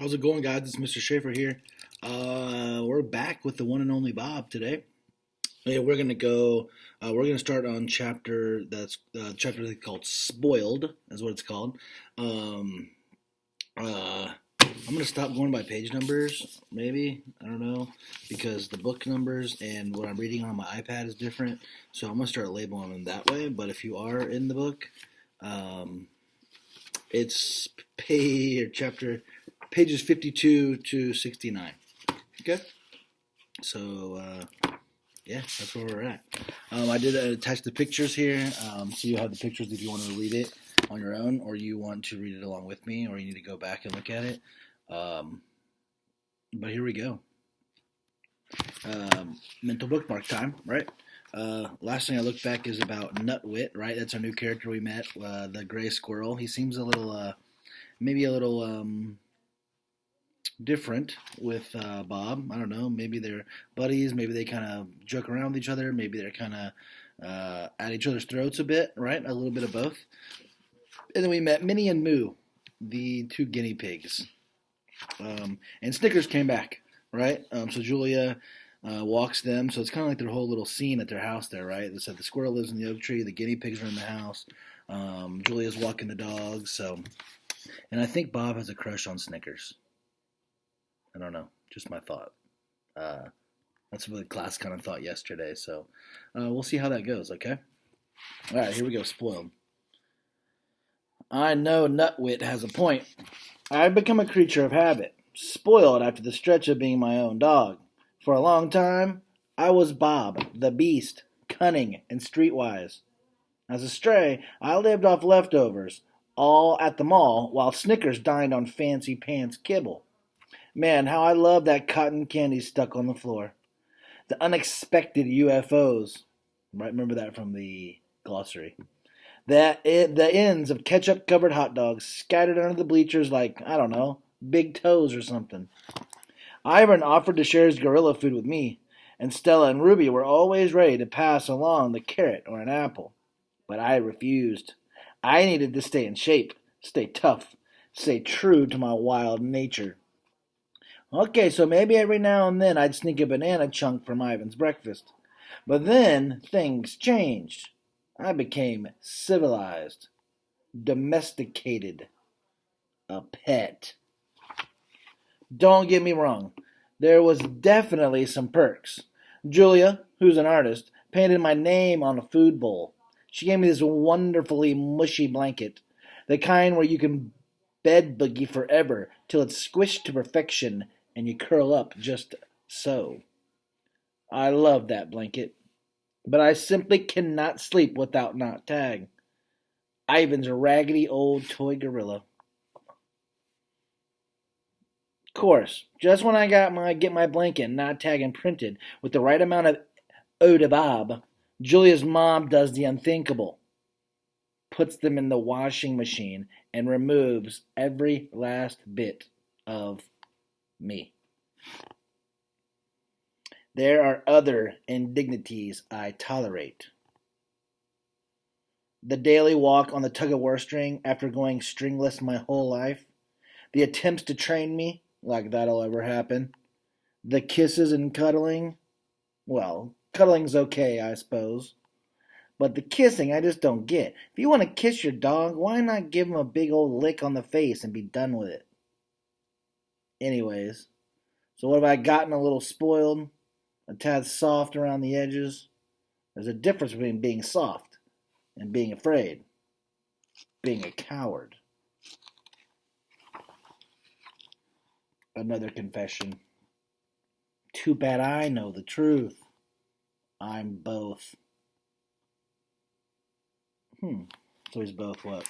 How's it going, guys? It's Mr. Schaefer here. We're back with the one and only Bob today. Yeah, we're gonna go. We're gonna start on chapter called "Spoiled," is what it's called. Um, I'm gonna stop going by page numbers, maybe I don't know, because the book numbers and what I'm reading on my iPad is different. So I'm gonna start labeling them that way. But if you are in the book, um, it's pages 52 to 69. Okay, so yeah, that's where we're at. I did attach the pictures here, so you have the pictures if you want to read it on your own, or you want to read it along with me, or you need to go back and look at it. Um, but here we go. Mental bookmark time, right? Last thing I looked back is about Nutwit, right? That's our new character we met, the gray squirrel. He seems a little, maybe a little different with Bob. I don't know. Maybe they're buddies. Maybe they kind of joke around with each other. Maybe they're kind of at each other's throats a bit, right? A little bit of both. And then we met Minnie and Moo, the two guinea pigs. And Snickers came back, right? So Julia walks them. So it's kind of like their whole little scene at their house there, right? They said the squirrel lives in the oak tree. The guinea pigs are in the house. Julia's walking the dogs. So, and I think Bob has a crush on Snickers. I don't know, just my thought. Uh, that's what the class kind of thought yesterday. So we'll see how that goes. Okay. All right, here we go. Spoiled. I know Nutwit has a point. I've become a creature of habit, spoiled after the stretch of being my own dog. For a long time, I was Bob, the beast, cunning and streetwise. As a stray, I lived off leftovers, all at the mall, while Snickers dined on fancy pants kibble. Man, how I love that cotton candy stuck on the floor. The unexpected UFOs. Right, remember that from the glossary. The ends of ketchup covered hot dogs scattered under the bleachers like, I don't know, big toes or something. Ivan offered to share his gorilla food with me, and Stella and Ruby were always ready to pass along the carrot or an apple. But I refused. I needed to stay in shape, stay tough, stay true to my wild nature. Okay, so maybe every now and then I'd sneak a banana chunk from Ivan's breakfast. But then things changed. I became civilized, domesticated, a pet. Don't get me wrong, there was definitely some perks. Julia, who's an artist, painted my name on a food bowl. She gave me this wonderfully mushy blanket, the kind where you can bed boogie forever till it's squished to perfection and you curl up just so. I love that blanket, but I simply cannot sleep without not tag. Ivan's a raggedy old toy gorilla. Of course, just when I get my blanket and not tag imprinted with the right amount of eau de Bob, Julia's mom does the unthinkable. Puts them in the washing machine and removes every last bit of me. There are other indignities I tolerate. The daily walk on the tug of war string after going stringless my whole life. The attempts to train me, like that'll ever happen. The kisses and cuddling. Well, cuddling's okay, I suppose. But the kissing, I just don't get. If you want to kiss your dog, why not give him a big old lick on the face and be done with it? Anyways, so what have I gotten a little spoiled? A tad soft around the edges? There's a difference between being soft and being afraid. Being a coward. Another confession. Too bad I know the truth. I'm both. So he's both what?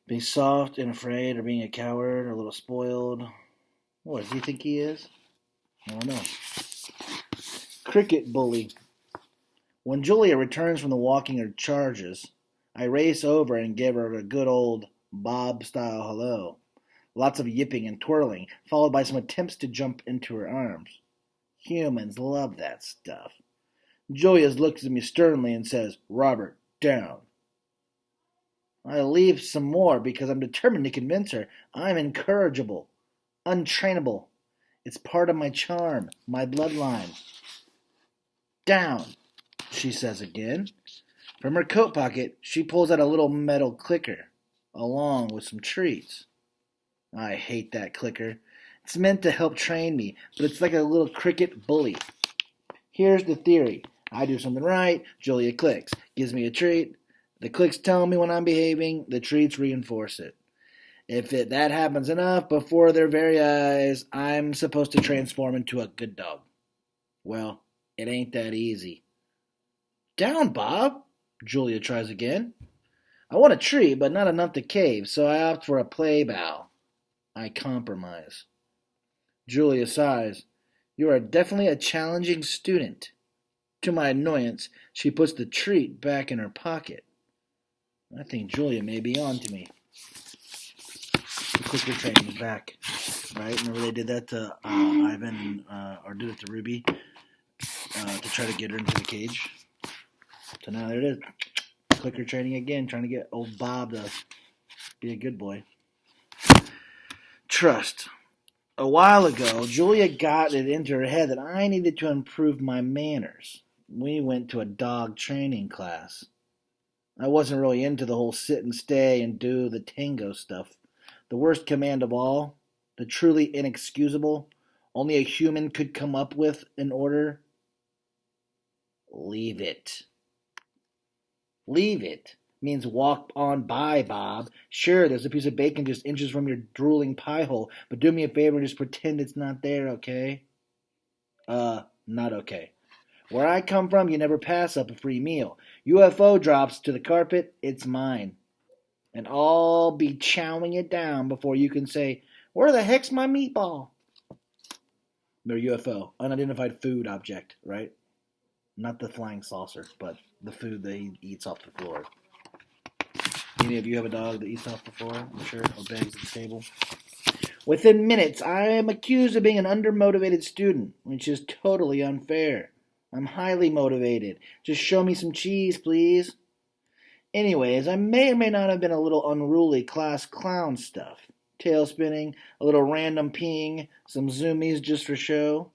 Being soft and afraid, or being a coward, or a little spoiled. What does he think he is? I don't know. Cricket bully. When Julia returns from the walking her charges, I race over and give her a good old Bob-style hello. Lots of yipping and twirling, followed by some attempts to jump into her arms. Humans love that stuff. Julia looks at me sternly and says, "Robert, down." I leave some more because I'm determined to convince her I'm incorrigible. untrainable. It's part of my charm, my bloodline. Down, she says again. From her coat pocket, she pulls out a little metal clicker, along with some treats. I hate that clicker. It's meant to help train me, but it's like a little cricket bully. Here's the theory. I do something right, Julia clicks, gives me a treat. The clicks tell me when I'm behaving, the treats reinforce it. If that happens enough before their very eyes, I'm supposed to transform into a good dog. Well, it ain't that easy. Down, Bob, Julia tries again. I want a treat, but not enough to cave, so I opt for a play bow. I compromise. Julia sighs. You are definitely a challenging student. To my annoyance, she puts the treat back in her pocket. I think Julia may be on to me. The clicker training is back. Right? Remember they did that to Ivan, or did it to Ruby, to try to get her into the cage? So now there it is. Clicker training again, trying to get old Bob to be a good boy. Trust. A while ago, Julia got it into her head that I needed to improve my manners. We went to a dog training class. I wasn't really into the whole sit and stay and do the tango stuff. The worst command of all, the truly inexcusable, only a human could come up with an order. Leave it. Leave it means walk on by, Bob. Sure, there's a piece of bacon just inches from your drooling pie hole, but do me a favor and just pretend it's not there, okay? Not okay. Where I come from, you never pass up a free meal. UFO drops to the carpet, it's mine. And I'll be chowing it down before you can say, where the heck's my meatball? They're UFO, unidentified food object, right? Not the flying saucer, but the food that he eats off the floor. Any of you have a dog that eats off the floor, I'm sure, or begs at the table? Within minutes, I am accused of being an undermotivated student, which is totally unfair. I'm highly motivated. Just show me some cheese, please. Anyways, I may or may not have been a little unruly class clown stuff. Tail spinning, a little random peeing, some zoomies just for show.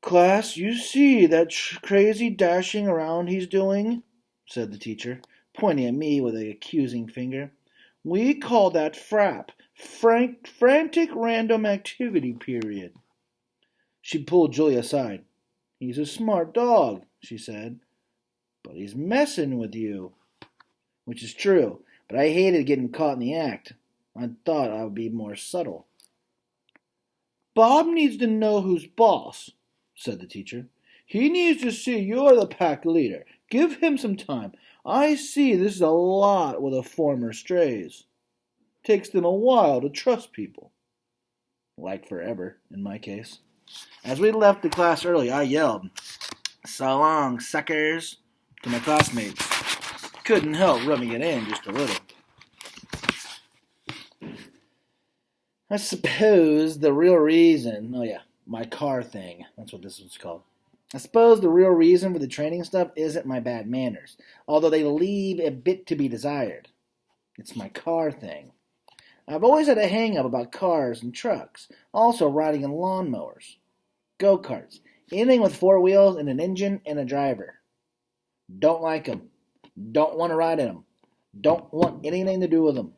Class, you see that crazy dashing around he's doing? Said the teacher, pointing at me with an accusing finger. We call that FRAP, frantic random activity period. She pulled Julia aside. He's a smart dog, she said, but he's messing with you. Which is true, but I hated getting caught in the act. I thought I would be more subtle. Bob needs to know who's boss, said the teacher. He needs to see you're the pack leader. Give him some time. I see this is a lot with the former strays. Takes them a while to trust people. Like forever, in my case. As we left the class early, I yelled, So long, suckers, to my classmates. Couldn't help rubbing it in just a little. I suppose the real reason... Oh yeah, my car thing. That's what this was called. I suppose the real reason for the training stuff isn't my bad manners, although they leave a bit to be desired. It's my car thing. I've always had a hang-up about cars and trucks, also riding in lawnmowers, go-karts, anything with four wheels and an engine and a driver. Don't like them. Don't want to ride in them. Don't want anything to do with them.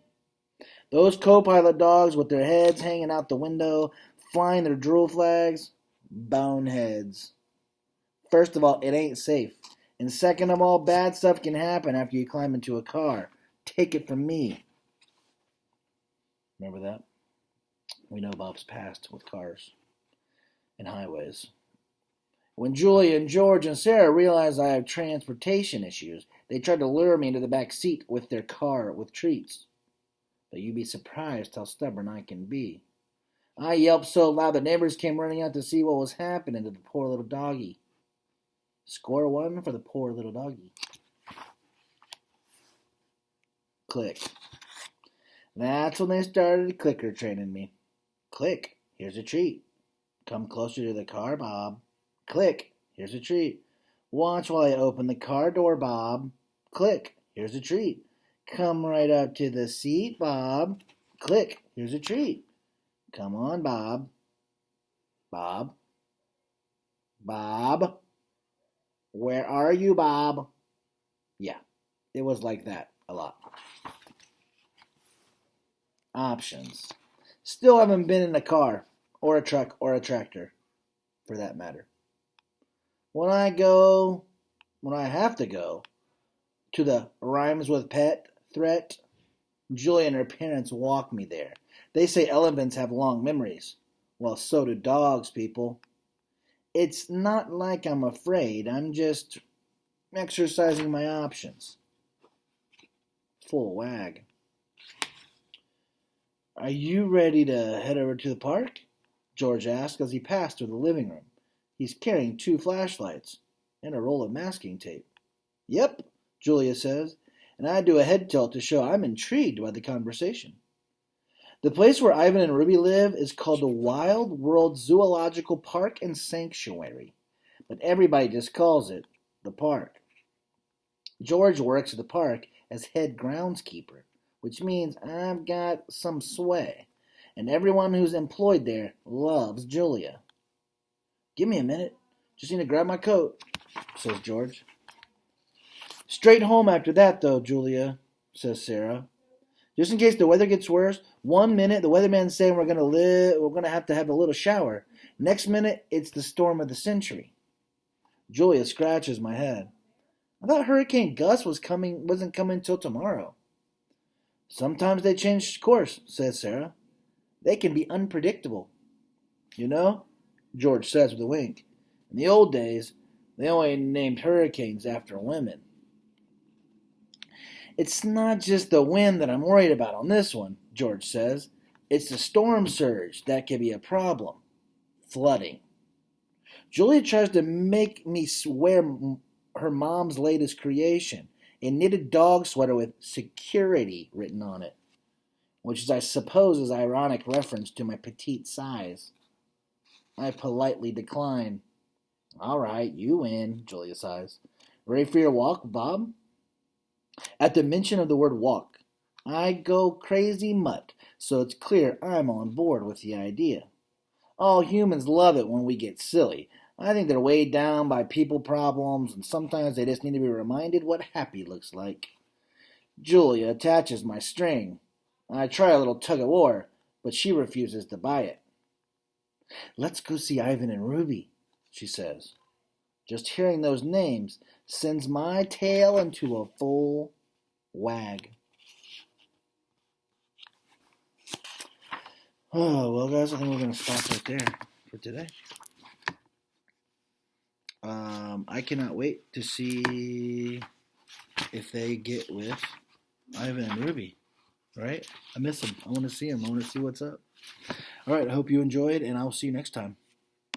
Those co-pilot dogs with their heads hanging out the window, flying their drool flags, boneheads. First of all, it ain't safe. And second of all, bad stuff can happen after you climb into a car. Take it from me. Remember that? We know Bob's past with cars and highways. When Julia and George and Sarah realized I have transportation issues, they tried to lure me into the back seat with their car with treats. But you'd be surprised how stubborn I can be. I yelped so loud the neighbors came running out to see what was happening to the poor little doggy. Score one for the poor little doggy. Click. That's when they started clicker training me. Click, here's a treat. Come closer to the car, Bob. Click, here's a treat. Watch while I open the car door, Bob. Click, here's a treat. Come right up to the seat, Bob. Click, here's a treat. Come on, Bob. Bob. Bob. Where are you, Bob? Yeah, it was like that a lot. Options. Still haven't been in a car, or a truck, or a tractor, for that matter. When I have to go to the Rhymes with Pet threat, Julia and her parents walk me there. They say elephants have long memories. Well, so do dogs, people. It's not like I'm afraid, I'm just exercising my options. Full wag. Are you ready to head over to the park? George asked as he passed through the living room. He's carrying 2 flashlights and a roll of masking tape. Yep, Julia says, and I do a head tilt to show I'm intrigued by the conversation. The place where Ivan and Ruby live is called the Wild World Zoological Park and Sanctuary, but everybody just calls it the park. George works at the park as head groundskeeper, which means I've got some sway, and everyone who's employed there loves Julia. Give me a minute. Just need to grab my coat, says George. Straight home after that, though, Julia, says Sarah. Just in case the weather gets worse, 1 minute the weatherman's saying we're gonna have to have a little shower. Next minute, it's the storm of the century. Julia scratches my head. I thought Hurricane Gus wasn't coming till tomorrow. Sometimes they change course, says Sarah. They can be unpredictable. You know, George says with a wink. In the old days, they only named hurricanes after women. It's not just the wind that I'm worried about on this one, George says. It's the storm surge that can be a problem. Flooding. Julia tries to make me swear her mom's latest creation, a knitted dog sweater with security written on it, which is, I suppose, is ironic reference to my petite size. I politely decline. All right, you win, Julia sighs. Ready for your walk, Bob? At the mention of the word walk, I go crazy mutt, so it's clear I'm on board with the idea. All humans love it when we get silly. I think they're weighed down by people problems, and sometimes they just need to be reminded what happy looks like. Julia attaches my string. I try a little tug-of-war, but she refuses to buy it. Let's go see Ivan and Ruby, she says. Just hearing those names sends my tail into a full wag. Oh, well, guys, I think we're going to stop right there for today. I cannot wait to see if they get with Ivan and Ruby, right? I miss them. I want to see them. I want to see what's up. All right, I hope you enjoyed, and I'll see you next time.